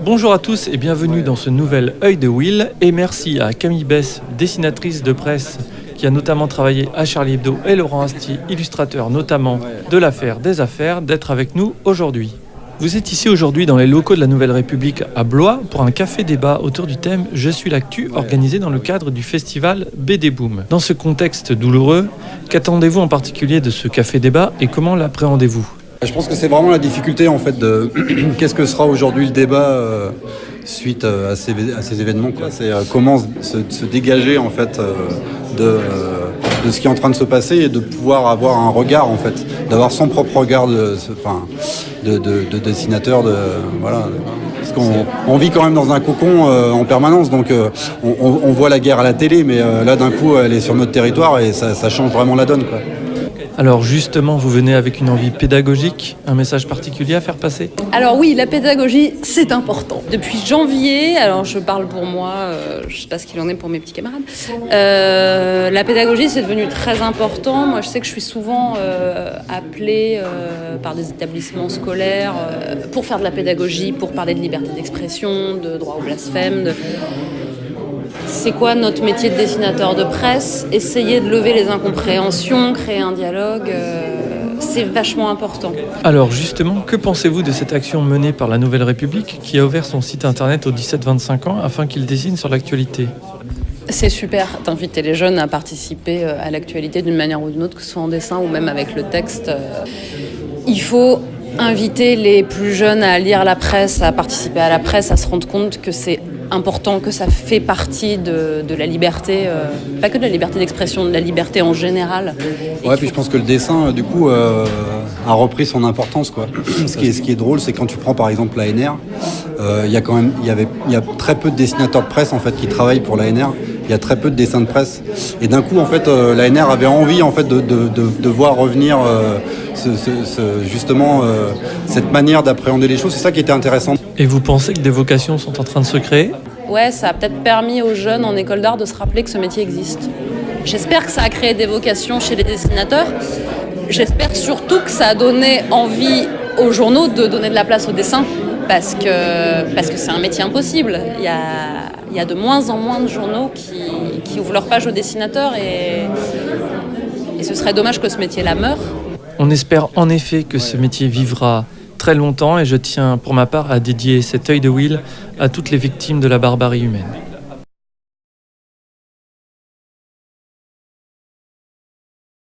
Bonjour à tous et bienvenue dans ce nouvel Œil de Will et merci à Camille Bess, dessinatrice de presse qui a notamment travaillé à Charlie Hebdo et Laurent Astier, illustrateur notamment de l'affaire des affaires, d'être avec nous aujourd'hui. Vous êtes ici aujourd'hui dans les locaux de la Nouvelle République à Blois pour un café-débat autour du thème « Je suis l'actu » organisé dans le cadre du festival BD Boom. Dans ce contexte douloureux, qu'attendez-vous en particulier de ce café-débat et comment l'appréhendez-vous ? Je pense que c'est vraiment la difficulté en fait de qu'est-ce que sera aujourd'hui le débat suite à ces événements, quoi. C'est comment se dégager en fait de ce qui est en train de se passer et de pouvoir avoir un regard en fait, d'avoir son propre regard de dessinateur, voilà. Parce qu'on vit quand même dans un cocon en permanence, donc on voit la guerre à la télé, mais là d'un coup elle est sur notre territoire et ça change vraiment la donne, quoi. Alors justement, vous venez avec une envie pédagogique, un message particulier à faire passer ? Alors oui, la pédagogie, c'est important. Depuis janvier, alors je parle pour moi, je ne sais pas ce qu'il en est pour mes petits camarades, la pédagogie, c'est devenu très important. Moi, je sais que je suis souvent appelée par des établissements scolaires pour faire de la pédagogie, pour parler de liberté d'expression, de droit au blasphème, C'est quoi notre métier de dessinateur de presse ? Essayer de lever les incompréhensions, créer un dialogue, c'est vachement important. Alors justement, que pensez-vous de cette action menée par la Nouvelle République qui a ouvert son site internet aux 17-25 ans afin qu'ils dessinent sur l'actualité ? C'est super d'inviter les jeunes à participer à l'actualité d'une manière ou d'une autre, que ce soit en dessin ou même avec le texte. Il faut inviter les plus jeunes à lire la presse, à participer à la presse, à se rendre compte que c'est important, que ça fait partie de la liberté, pas que de la liberté d'expression, de la liberté en général. Ouais, puis je pense que le dessin, du coup, a repris son importance, quoi. Ce qui est drôle, c'est quand tu prends par exemple l'ANR, il y a très peu de dessinateurs de presse en fait qui travaillent pour l'ANR. Il y a très peu de dessins de presse. Et d'un coup, en fait, l'ANR avait envie en fait de voir revenir justement cette manière d'appréhender les choses. C'est ça qui était intéressant. Et vous pensez que des vocations sont en train de se créer ? Ouais, ça a peut-être permis aux jeunes en école d'art de se rappeler que ce métier existe. J'espère que ça a créé des vocations chez les dessinateurs. J'espère surtout que ça a donné envie aux journaux de donner de la place au dessin. Parce que c'est un métier impossible. Il y a de moins en moins de journaux qui ouvrent leur page aux dessinateurs et ce serait dommage que ce métier-là meure. On espère en effet que ce métier vivra très longtemps et je tiens pour ma part à dédier cet œil de Will à toutes les victimes de la barbarie humaine.